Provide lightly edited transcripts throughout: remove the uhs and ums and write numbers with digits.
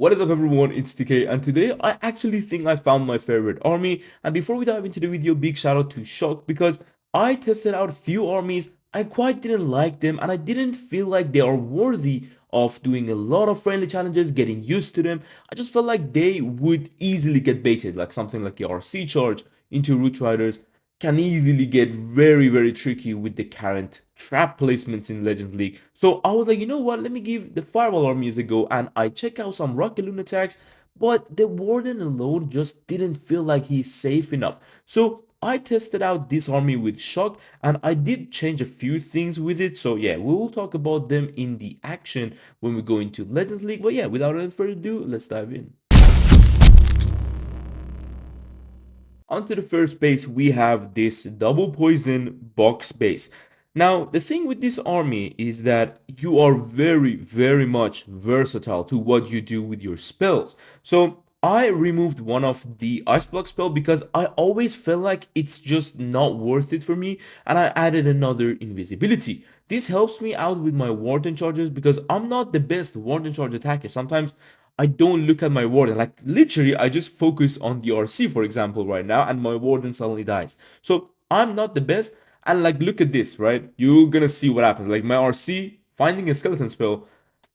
What is up everyone, it's TK, and today I actually think I found my favorite army. And before we dive into the video, big shout out to Shock because I tested out a few armies. I quite didn't like them and I didn't feel like they are worthy of doing a lot of friendly challenges, getting used to them. I just felt like they would easily get baited, like something like the RC charge into Root Riders can easily get very tricky with the current trap placements in Legends League. So I was like, you know what, let me give the Firewall armies a go, and I check out some Rocket Loon attacks, but the Warden alone just didn't feel like he's safe enough. So I tested out this army with Shock, and I did change a few things with it. So yeah, we will talk about them in the action when we go into Legends League. But yeah, without any further ado, let's dive in. Onto the first base, we have this double poison box base. Now, the thing with this army is that you are very much versatile to what you do with your spells. So I removed one of the ice block spell because I always felt like it's just not worth it for me, and I added another invisibility. This helps me out with my warden charges because I'm not the best warden charge attacker. Sometimes I don't look at my warden. Like literally, I just focus on the RC, for example, right now, and my warden suddenly dies. So I'm not the best. And like, look at this, right? You're gonna see what happens. Like my RC finding a skeleton spell,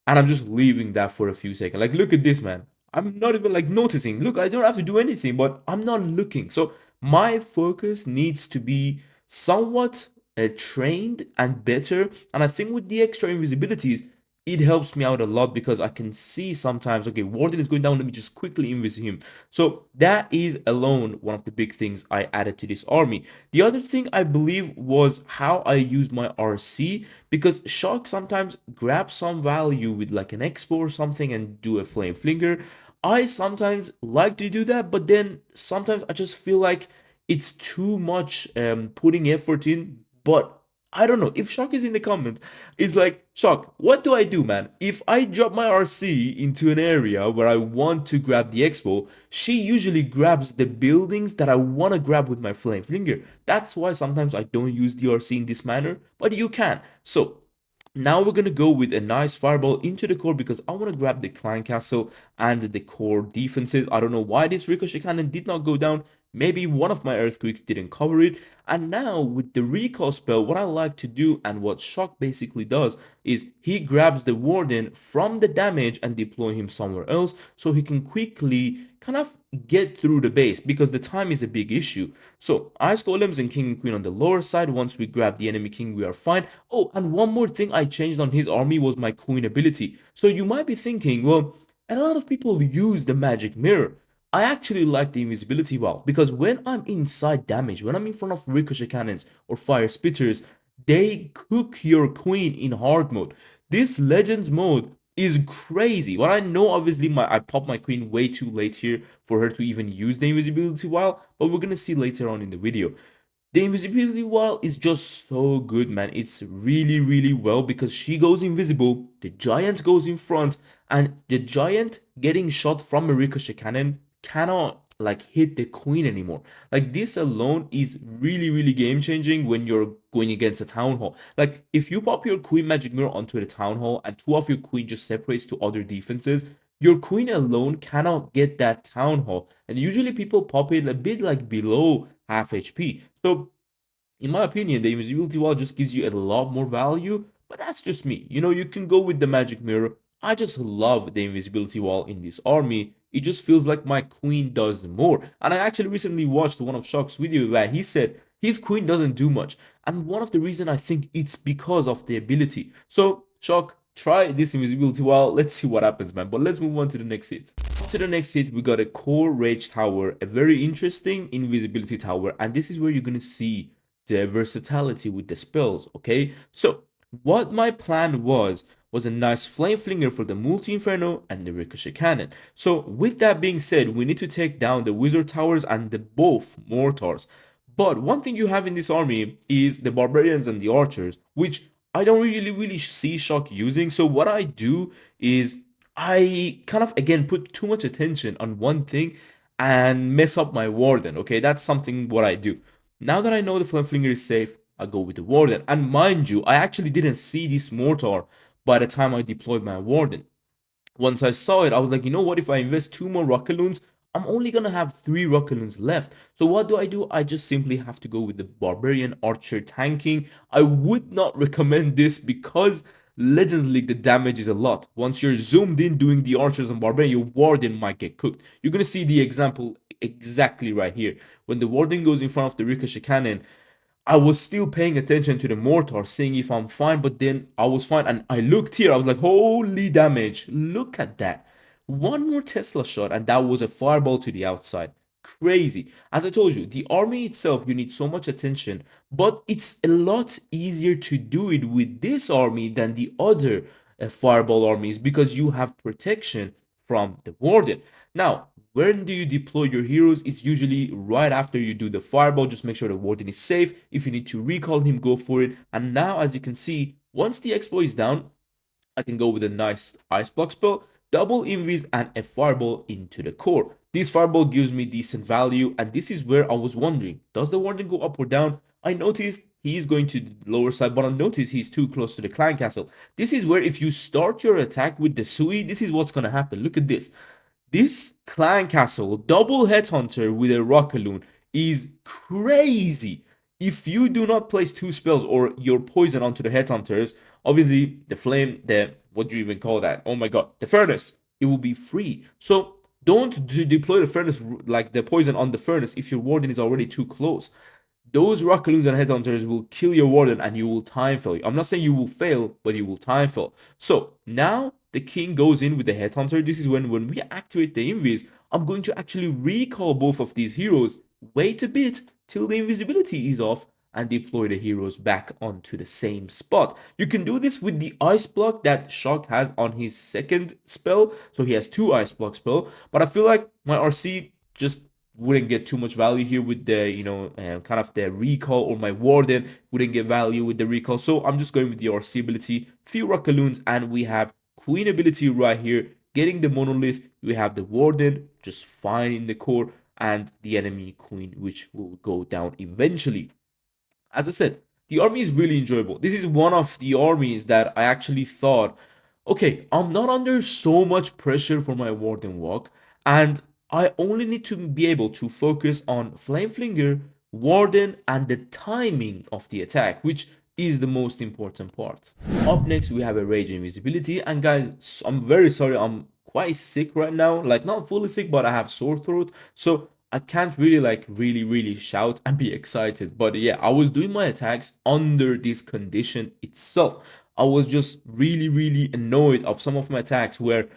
and I'm just leaving that for a few seconds. Like, look at this, man. I'm not even like noticing. Look, I don't have to do anything, but I'm not looking. So my focus needs to be somewhat trained and better. And I think with the extra invisibilities, it helps me out a lot because I can see sometimes, okay, Warden is going down, let me just quickly invis him. So that is alone one of the big things I added to this army. The other thing I believe was how I used my RC, because Shock sometimes grabs some value with like an expo or something and do a flame flinger. I sometimes like to do that, but then sometimes I just feel like it's too much putting effort in. But I don't know if Shock is in the comments. It's like, Shock, what do I do, man? If I drop my RC into an area where I want to grab the expo, she usually grabs the buildings that I want to grab with my flame flinger. That's why sometimes I don't use the RC in this manner, but you can. So now we're gonna go with a nice fireball into the core because I want to grab the clan castle and the core defenses. I don't know why this ricochet cannon did not go down. Maybe one of my earthquakes didn't cover it. And now with the recall spell, what I like to do and what Shock basically does is he grabs the warden from the damage and deploy him somewhere else so he can quickly kind of get through the base because the time is a big issue. So ice golems and king and queen on the lower side. Once we grab the enemy king, we are fine. Oh, and one more thing I changed on his army was my queen ability. So you might be thinking, well, a lot of people use the magic mirror. I actually like the invisibility wall because when I'm inside damage, when I'm in front of ricochet cannons or fire spitters, they cook your queen in hard mode. This legends mode is crazy. Well, I know obviously I popped my queen way too late here for her to even use the invisibility wall, but we're gonna see later on in the video. The invisibility wall is just so good, man. It's really well because she goes invisible, the giant goes in front, and the giant getting shot from a ricochet cannon cannot like hit the queen anymore. Like this alone is really game changing when you're going against a town hall. Like if you pop your queen magic mirror onto the town hall and two of your queen just separates to other defenses, your queen alone cannot get that town hall. And usually people pop it a bit like below half HP. So in my opinion, the invisibility wall just gives you a lot more value, but that's just me. You know, you can go with the magic mirror. I just love the invisibility wall in this army. It just feels like my queen does more. And I actually recently watched one of Shock's video where he said his queen doesn't do much. And one of the reason I think it's because of the ability. So, Shock, try this invisibility wall. Let's see what happens, man. But let's move on to the next hit. To the next hit, we got a core rage tower, a very interesting invisibility tower. And this is where you're going to see the versatility with the spells. Okay, so what my plan was a nice flame flinger for the multi inferno and the ricochet cannon. So with that being said, we need to take down the wizard towers and the both mortars. But one thing you have in this army is the barbarians and the archers, which I don't really see Shock using. So what I do is I kind of again put too much attention on one thing and mess up my warden. Okay, that's something what I do. Now that I know the flame flinger is safe, I go with the warden. And mind you, I actually didn't see this mortar by the time I deployed my warden. Once I saw it, I was like, you know what? If I invest 2 more Rockaloons, I'm only gonna have 3 Rockaloons left. So what do? I just simply have to go with the Barbarian Archer tanking. I would not recommend this because Legends League, the damage is a lot. Once you're zoomed in doing the Archers and Barbarian, your Warden might get cooked. You're gonna see the example exactly right here. When the Warden goes in front of the Ricochet Cannon, I was still paying attention to the mortar, seeing if I'm fine, but then I was fine. And I looked here, I was like, holy damage. Look at that. One more Tesla shot, and that was a fireball to the outside. Crazy. As I told you, the army itself, you need so much attention, but it's a lot easier to do it with this army than the other fireball armies because you have protection from the warden. Now, when do you deploy your heroes? It's usually right after you do the fireball. Just make sure the warden is safe. If you need to recall him, go for it. And now, as you can see, once the exploit is down, I can go with a nice ice block spell, double invis, and a fireball into the core. This fireball gives me decent value, and this is where I was wondering, does the warden go up or down? I noticed he's going to the lower side, but I noticed he's too close to the clan castle. This is where if you start your attack with the Sui, this is what's going to happen. Look at this. This clan castle double headhunter with a rockaloon is crazy. If you do not place 2 spells or your poison onto the headhunters, obviously the flame, the what do you even call that? Oh my god, the furnace, it will be free. So don't deploy the furnace like the poison on the furnace if your warden is already too close. Those Rockaloons and Headhunters will kill your Warden and you will time fail. I'm not saying you will fail, but you will time fail. So now the King goes in with the Headhunter. This is when we activate the Invis, I'm going to actually recall both of these heroes, wait a bit till the invisibility is off, and deploy the heroes back onto the same spot. You can do this with the Ice Block that Shock has on his second spell. So he has 2 Ice Block spell, but I feel like my RC just wouldn't get too much value here with the kind of the recall, or my warden wouldn't get value with the recall. So I'm just going with the RC ability, few rockaloons, and we have queen ability right here, getting the monolith. We have the warden just fine in the core, and the enemy queen, which will go down eventually. As I said, the army is really enjoyable. This is one of the armies that I actually thought, okay, I'm not under so much pressure for my warden walk, and I only need to be able to focus on Flame Flinger, Warden, and the timing of the attack, which is the most important part. Up next, we have a Rage Invisibility, and guys, I'm very sorry, I'm quite sick right now, like not fully sick, but I have sore throat, so I can't really really shout and be excited. But yeah, I was doing my attacks under this condition itself. I was just really annoyed of some of my attacks where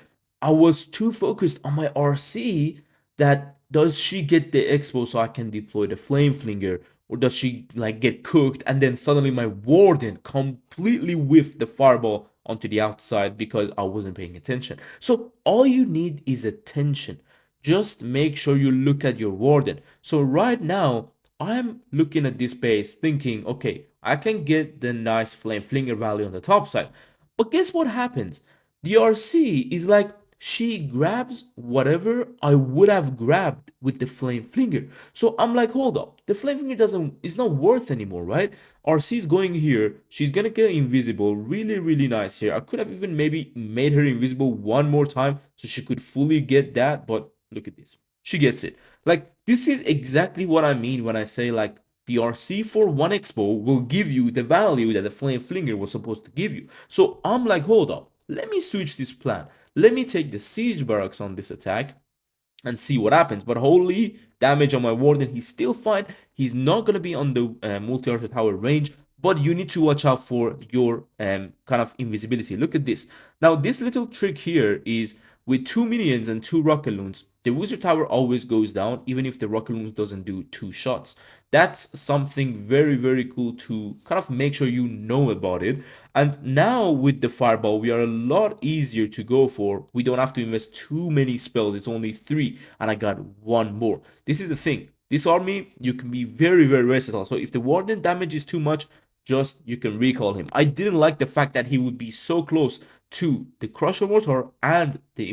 I was too focused on my RC that does she get the expo so I can deploy the flame flinger, or does she like get cooked and then suddenly my warden completely whiffed the fireball onto the outside because I wasn't paying attention. So all you need is attention. Just make sure you look at your warden. So right now, I'm looking at this base thinking, okay, I can get the nice flame flinger value on the top side. But guess what happens? The RC is like, she grabs whatever I would have grabbed with the flame flinger. So I'm like, hold up, the flame flinger is not worth anymore, right? RC is going here, she's gonna get invisible, really nice here. I could have even maybe made her invisible one more time so she could fully get that, but look at this. She gets it. Like, this is exactly what I mean when I say, like, the RC for 1 expo will give you the value that the Flame Flinger was supposed to give you. So I'm like, hold up, let me switch this plan. Let me take the Siege Barracks on this attack and see what happens. But holy damage on my warden, he's still fine. He's not going to be on the multi-archer tower range, but you need to watch out for your kind of invisibility. Look at this. Now, this little trick here is with 2 minions and 2 rockaloons, the wizard tower always goes down, even if the rockaloons doesn't do 2 shots. That's something very cool to kind of make sure you know about it. And now with the fireball, we are a lot easier to go for. We don't have to invest too many spells. It's only 3, and I got 1 more. This is the thing. This army, you can be very versatile. So if the warden damage is too much, just you can recall him. I didn't like the fact that he would be so close to the Crusher Mortar and the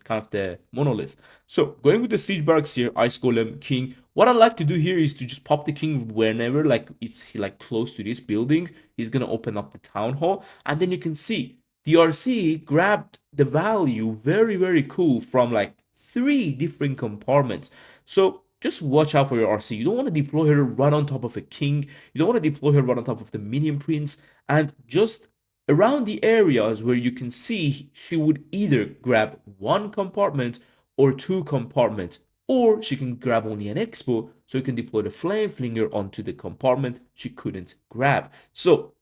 kind of the Monolith. So going with the Siege Barracks here, Ice Golem, King. What I like to do here is to just pop the King whenever like it's like close to this building. He's gonna open up the Town Hall, and then you can see the RC grabbed the value very, very cool from like 3 different compartments. So just watch out for your RC. You don't want to deploy her right on top of a king. You don't want to deploy her right on top of the minion prince. And just around the areas where you can see she would either grab 1 compartment or 2 compartments. Or she can grab only an expo, so you can deploy the flame flinger onto the compartment she couldn't grab. So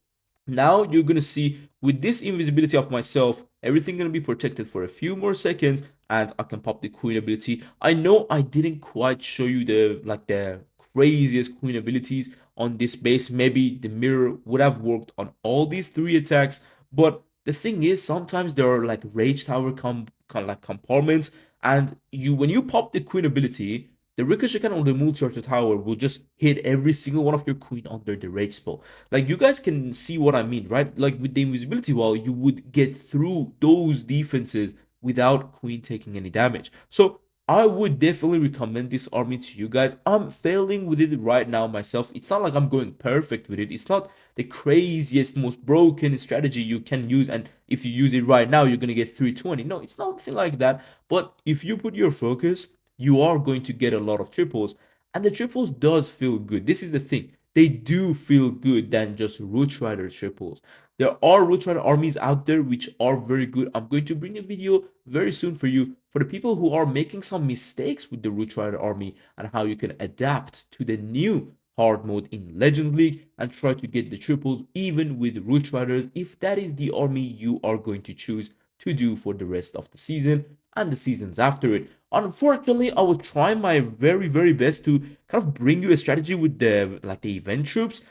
now you're gonna see with this invisibility of myself, everything gonna be protected for a few more seconds, and I can pop the queen ability. I know I didn't quite show you the craziest queen abilities on this base. Maybe the mirror would have worked on all these 3 attacks, but the thing is, sometimes there are like rage tower kind of like compartments, and when you pop the queen ability, the ricochet cannon on the multi-archer tower will just hit every single one of your queen under the rage spell. Like, you guys can see what I mean, right? Like, with the invisibility wall, you would get through those defenses without queen taking any damage. So I would definitely recommend this army to you guys. I'm failing with it right now myself. It's not like I'm going perfect with it. It's not the craziest, most broken strategy you can use, and if you use it right now, you're gonna get 320. No, it's nothing like that. But if you put your focus, you are going to get a lot of triples, and the triples does feel good. This is the thing, they do feel good than just Root Rider triples. There are Root Rider armies out there which are very good. I'm going to bring a video very soon for you for the people who are making some mistakes with the Root Rider army and how you can adapt to the new hard mode in Legends League and try to get the triples even with Root Riders if that is the army you are going to choose to do for the rest of the season and the seasons after it. Unfortunately, I will try my very, very best to kind of bring you a strategy with the event troops,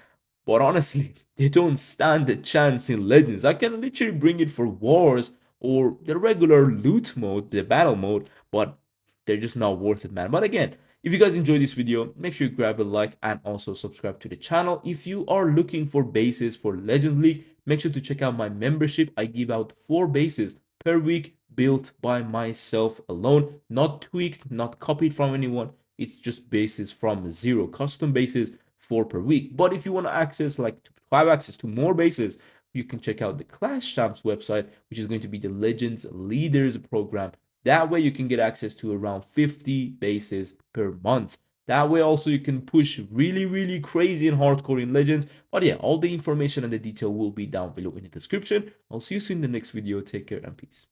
but honestly, they don't stand a chance in Legends. I can literally bring it for wars or the regular loot mode, the battle mode, but they're just not worth it, man. But again, if you guys enjoyed this video, make sure you grab a like and also subscribe to the channel. If you are looking for bases for Legends League, make sure to check out my membership. I give out 4 bases per week built by myself alone, not tweaked, not copied from anyone. It's just bases from zero, custom bases, 4 per week. But if you want to have access to more bases, you can check out the Clash Champs website, which is going to be the Legends Leaders program. That way you can get access to around 50 bases per month. That way also you can push really, really crazy and hardcore in Legends. But yeah, all the information and the detail will be down below in the description. I'll see you soon in the next video. Take care and peace.